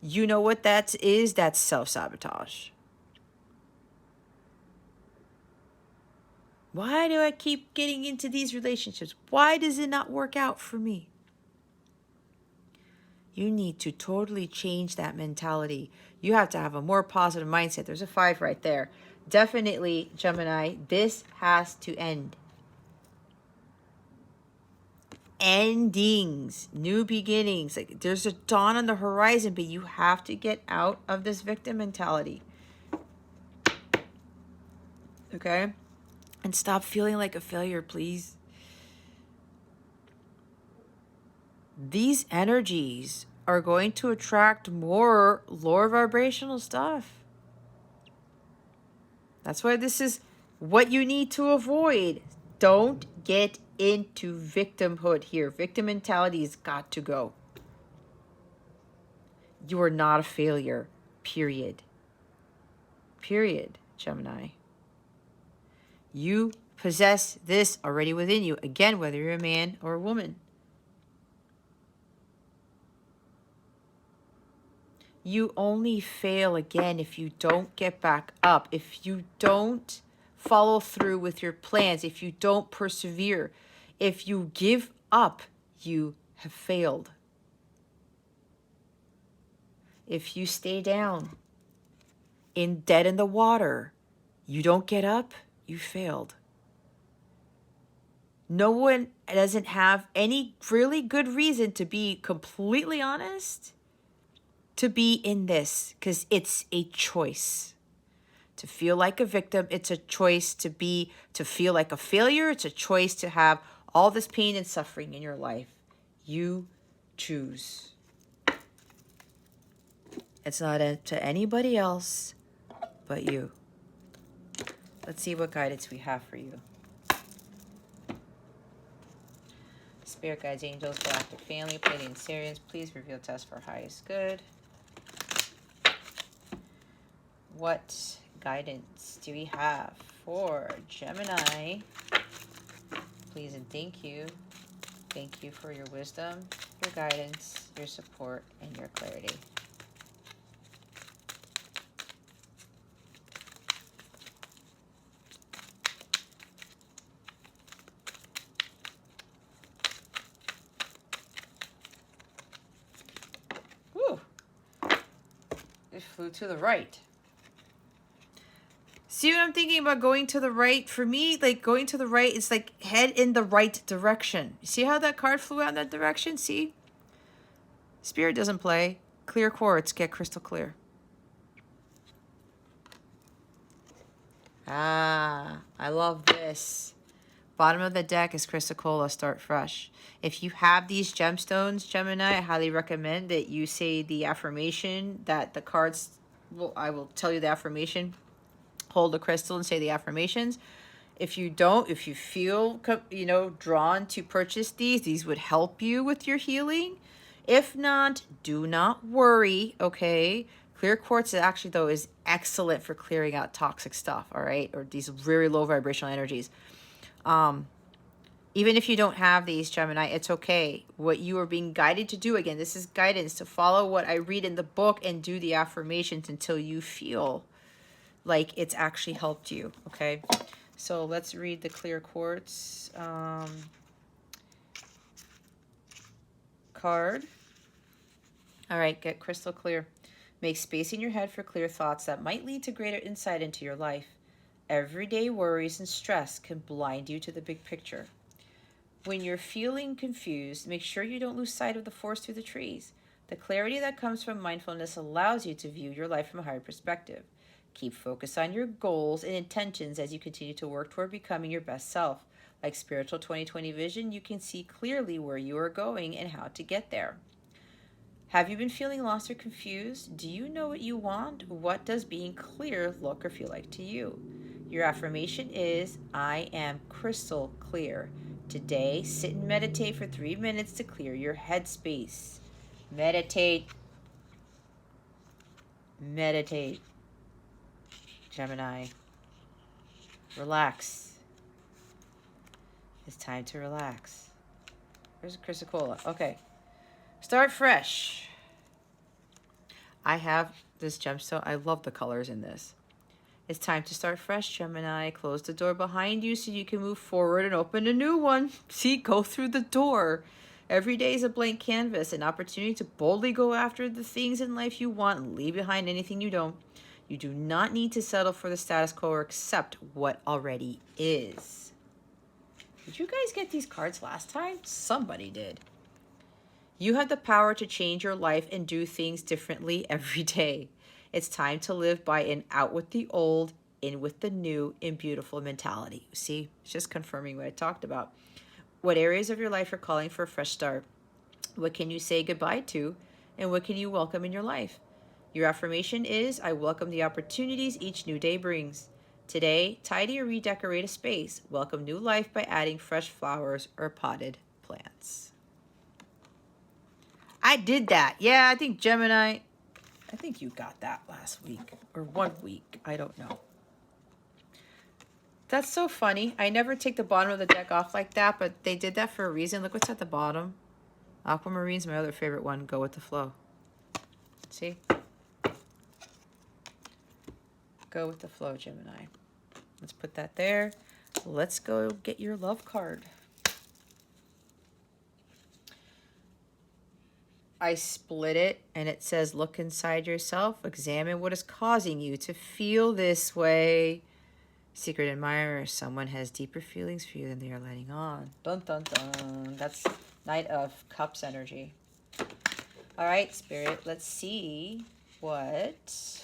You know what that is? That's self-sabotage. Why do I keep getting into these relationships? Why does it not work out for me? You need to totally change that mentality. You have to have a more positive mindset. There's a 5 right there. Definitely, Gemini, this has to end. Endings, new beginnings. Like there's a dawn on the horizon, but you have to get out of this victim mentality. Okay? And stop feeling like a failure, please. These energies are going to attract more lower vibrational stuff. That's why this is what you need to avoid. Don't get into victimhood here. Victim mentality has got to go. You are not a failure, period. Period, Gemini. You possess this already within you. Again, whether you're a man or a woman. You only fail again if you don't get back up, if you don't follow through with your plans, if you don't persevere. If you give up, you have failed. If you stay down, dead in the water, you don't get up, you failed. No one doesn't have any really good reason to be completely honest to be in this, because it's a choice. To feel like a victim, it's a choice. To feel like a failure, it's a choice. To have all this pain and suffering in your life, you choose. It's not to anybody else but you. Let's see what guidance we have for you. Spirit guides, angels, galactic family, Pleiadian Sirians, please reveal to us for highest good. What guidance do we have for Gemini? Please and thank you. Thank you for your wisdom, your guidance, your support, and your clarity. Whew. It flew to the right. See what I'm thinking about going to the right? For me, like going to the right is like head in the right direction. See how that card flew out in that direction? See? Spirit doesn't play. Clear quartz, get crystal clear. Ah, I love this. Bottom of the deck is Chrysocolla, start fresh. If you have these gemstones, Gemini, I highly recommend that you say the affirmation that the cards, well, I will tell you the affirmation. Hold the crystal and say the affirmations. If you don't, if you feel, drawn to purchase these would help you with your healing. If not, do not worry, okay? Clear quartz actually, though, is excellent for clearing out toxic stuff, all right? Or these very low vibrational energies. Even if you don't have these, Gemini, it's okay. What you are being guided to do, again, this is guidance, to follow what I read in the book and do the affirmations until you feel like it's actually helped you, okay? So let's read the clear quartz card. All right, get crystal clear. Make space in your head for clear thoughts that might lead to greater insight into your life. Everyday worries and stress can blind you to the big picture. When you're feeling confused, make sure you don't lose sight of the forest through the trees. The clarity that comes from mindfulness allows you to view your life from a higher perspective. Keep focus on your goals and intentions as you continue to work toward becoming your best self. Like Spiritual 2020 Vision, you can see clearly where you are going and how to get there. Have you been feeling lost or confused? Do you know what you want? What does being clear look or feel like to you? Your affirmation is, I am crystal clear. Today, sit and meditate for 3 minutes to clear your headspace. Meditate. Meditate. Gemini. Relax. It's time to relax. Where's Chrysocolla? Okay. Start fresh. I have this gemstone. I love the colors in this. It's time to start fresh, Gemini. Close the door behind you so you can move forward and open a new one. See, go through the door. Every day is a blank canvas, an opportunity to boldly go after the things in life you want and leave behind anything you don't. You do not need to settle for the status quo or accept what already is. Did you guys get these cards last time? Somebody did. You have the power to change your life and do things differently every day. It's time to live by an out with the old, in with the new, and beautiful mentality. See, it's just confirming what I talked about. What areas of your life are calling for a fresh start? What can you say goodbye to? And what can you welcome in your life? Your affirmation is, I welcome the opportunities each new day brings. Today, tidy or redecorate a space. Welcome new life by adding fresh flowers or potted plants. I did that. Yeah, I think Gemini, I think you got that last week or 1 week. I don't know. That's so funny. I never take the bottom of the deck off like that, but they did that for a reason. Look what's at the bottom. Aquamarine's my other favorite one. Go with the flow. See? Go with the flow, Gemini. Let's put that there. Let's go get your love card. I split it and it says, look inside yourself. Examine what is causing you to feel this way. Secret admirer, someone has deeper feelings for you than they are letting on. Dun, dun, dun. That's Knight of Cups energy. All right, Spirit, let's see what...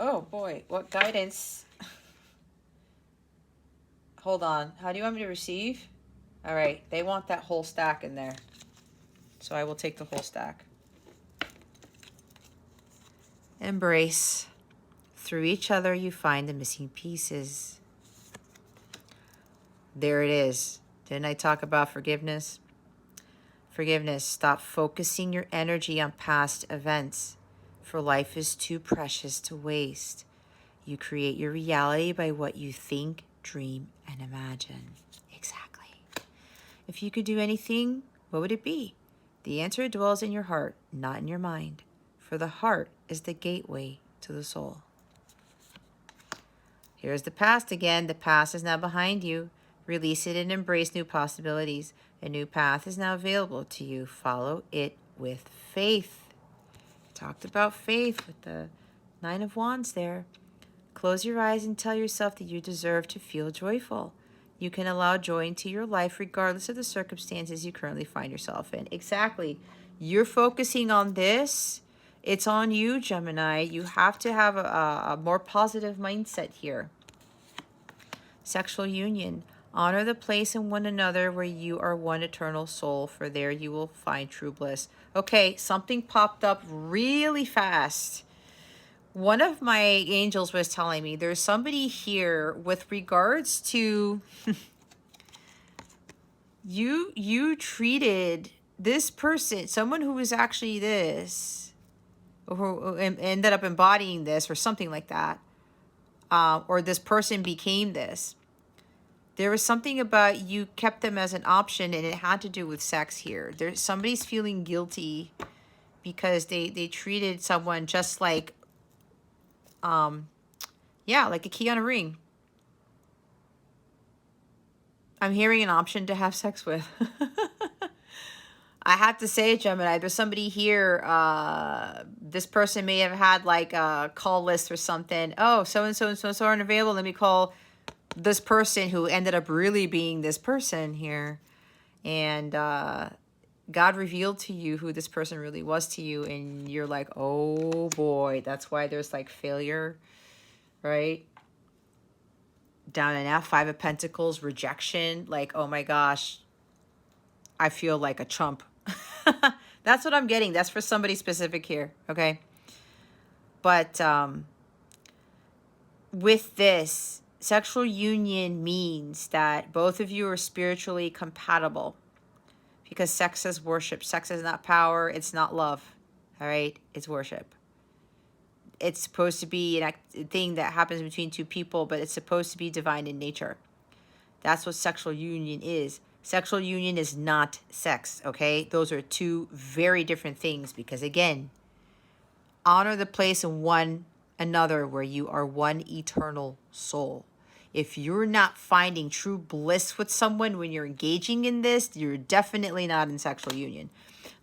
Oh, boy, what guidance... Hold on. How do you want me to receive? All right, they want that whole stack in there. So I will take the whole stack. Embrace. Through each other, you find the missing pieces. There it is. Didn't I talk about forgiveness? Forgiveness. Stop focusing your energy on past events, for life is too precious to waste. You create your reality by what you think, dream, and imagine. Exactly. If you could do anything, what would it be? The answer dwells in your heart, not in your mind, for the heart is the gateway to the soul. Here's the past again. The past is now behind you. Release it and embrace new possibilities. A new path is now available to you. Follow it with faith. Talked about faith with the 9 of Wands there. Close your eyes and tell yourself that you deserve to feel joyful. You can allow joy into your life regardless of the circumstances you currently find yourself in. Exactly. You're focusing on this It's on you, Gemini. You have to have a more positive mindset here. Sexual union. Honor the place in one another where you are one eternal soul, for there you will find true bliss. Okay, something popped up really fast. One of my angels was telling me there's somebody here with regards to you treated this person, someone who was actually this, who ended up embodying this or something like that, or this person became this. There was something about you kept them as an option, and it had to do with sex here. There's somebody's feeling guilty because they treated someone just like, yeah, like a key on a ring. I'm hearing an option to have sex with. I have to say, Gemini, there's somebody here. This person may have had like a call list or something. Oh, so-and-so and so-and-so aren't available. Let me call this person who ended up really being this person here. And God revealed to you who this person really was to you. And you're like, oh boy, that's why there's like failure, right? Down and out, Five of Pentacles, rejection. Like, oh my gosh, I feel like a chump. That's what I'm getting. That's for somebody specific here, okay? But with this, sexual union means that both of you are spiritually compatible, because sex is worship. Sex is not power. It's not love, all right? It's worship. It's supposed to be a thing that happens between two people, but it's supposed to be divine in nature. That's what sexual union is. Sexual union is not sex, okay? Those are two very different things, because again, honor the place in one another where you are one eternal soul. If you're not finding true bliss with someone when you're engaging in this, you're definitely not in sexual union.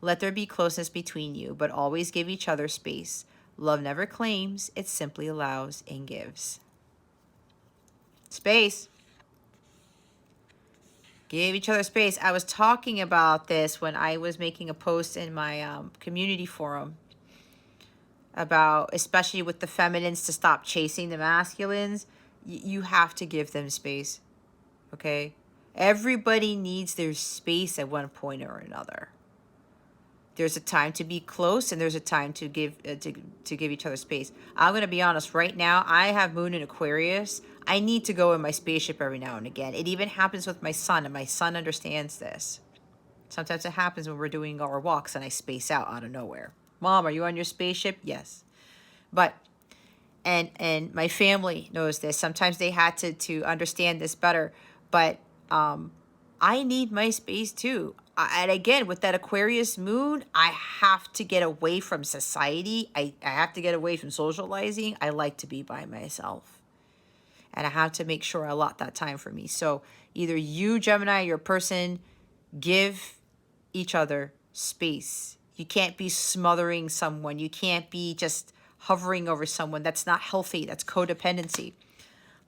Let there be closeness between you, but always give each other space. Love never claims, it simply allows and gives. Space. Give each other space. I was talking about this when I was making a post in my community forum about, especially with the feminines, to stop chasing the masculines. You have to give them space, okay? Everybody needs their space at one point or another. There's a time to be close, and there's a time to give give each other space. I'm going to be honest. Right now, I have Moon in Aquarius. I need to go in my spaceship every now and again. It even happens with my son, and my son understands this. Sometimes it happens when we're doing our walks, and I space out of nowhere. Mom, are you on your spaceship? Yes. But, and my family knows this. Sometimes they had to understand this better. But I need my space too. And again, with that Aquarius moon, I have to get away from society. I have to get away from socializing. I like to be by myself. And I have to make sure I allot that time for me. So either you, Gemini, your person, give each other space. You can't be smothering someone. You can't be just hovering over someone. That's not healthy. That's codependency.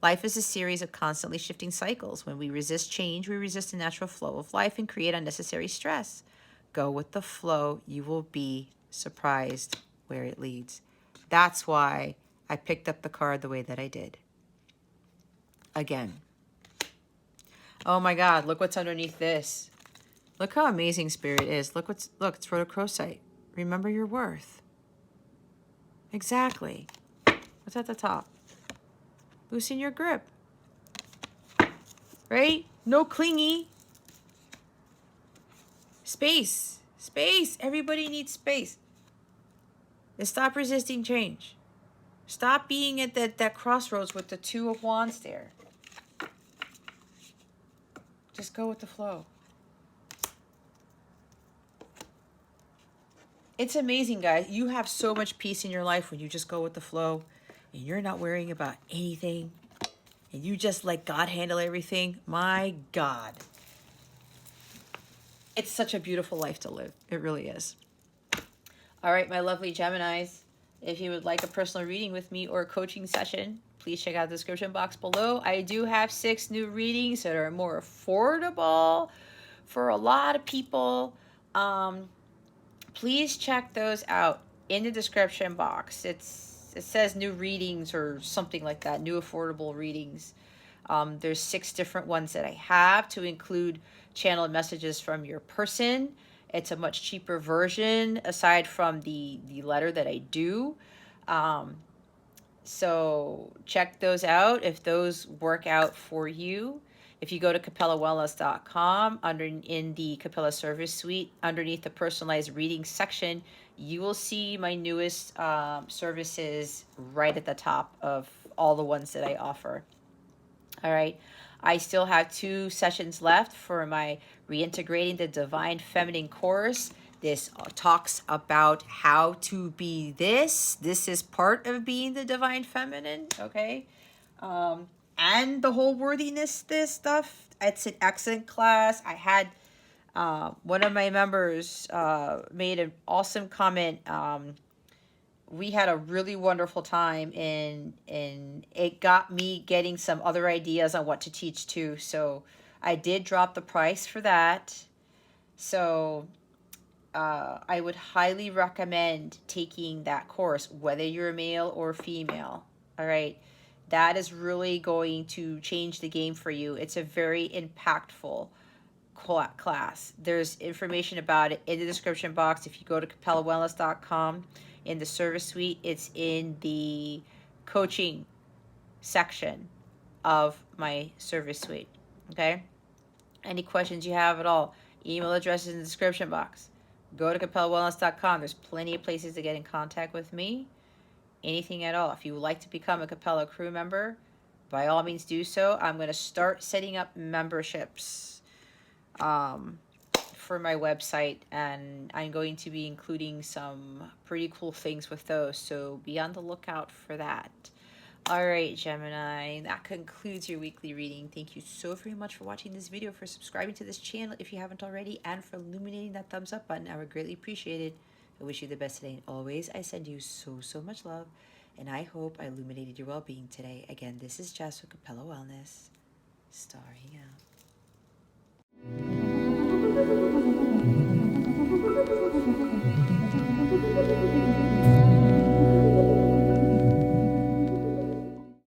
Life is a series of constantly shifting cycles. When we resist change, we resist the natural flow of life and create unnecessary stress. Go with the flow. You will be surprised where it leads. That's why I picked up the card the way that I did. Again. Oh my God, look what's underneath this. Look how amazing Spirit is. Look, it's rhodochrosite. Remember your worth. Exactly. What's at the top? Loosen your grip. Right? No clingy. Space. Space. Everybody needs space. And stop resisting change. Stop being at that crossroads with the Two of Wands there. Just go with the flow. It's amazing, guys. You have so much peace in your life when you just go with the flow and you're not worrying about anything. And you just let God handle everything. My God. It's such a beautiful life to live. It really is. All right, my lovely Geminis. If you would like a personal reading with me or a coaching session, please check out the description box below. I do have 6 new readings that are more affordable for a lot of people. Please check those out. in the description box. It says new readings or something like that, new affordable readings. There's 6 different ones that I have to include channeled messages from your person. It's a much cheaper version aside from the letter that I do. So check those out if those work out for you. If you go to capellawellness.com, in the Capella Service Suite, underneath the personalized reading section, you will see my newest services right at the top of all the ones that I offer. All right. I still have 2 sessions left for my Reintegrating the Divine Feminine course. This talks about how to be this. This is part of being the Divine Feminine, okay? And the whole worthiness, this stuff. It's an excellent class. I had one of my members made an awesome comment. We had a really wonderful time, and it got me getting some other ideas on what to teach too. So I did drop the price for that. So I would highly recommend taking that course, whether you're a male or female. All right. That is really going to change the game for you. It's a very impactful class. There's information about it in the description box. If you go to capellawellness.com, in the service suite, it's in the coaching section of my service suite. Okay? Any questions you have at all, email address is in the description box. Go to capellawellness.com. There's plenty of places to get in contact with me. Anything at all. If you would like to become a Capella crew member, by all means do so. I'm going to start setting up memberships for my website, and I'm going to be including some pretty cool things with those, so be on the lookout for that. All right, Gemini, that concludes your weekly reading. Thank you so very much for watching this video, for subscribing to this channel if you haven't already, and for illuminating that thumbs up button. I would greatly appreciate it. I wish you the best today, and always I send you so much love, and I hope I illuminated your well-being today. Again, this is Jess with Capella Wellness, starring out.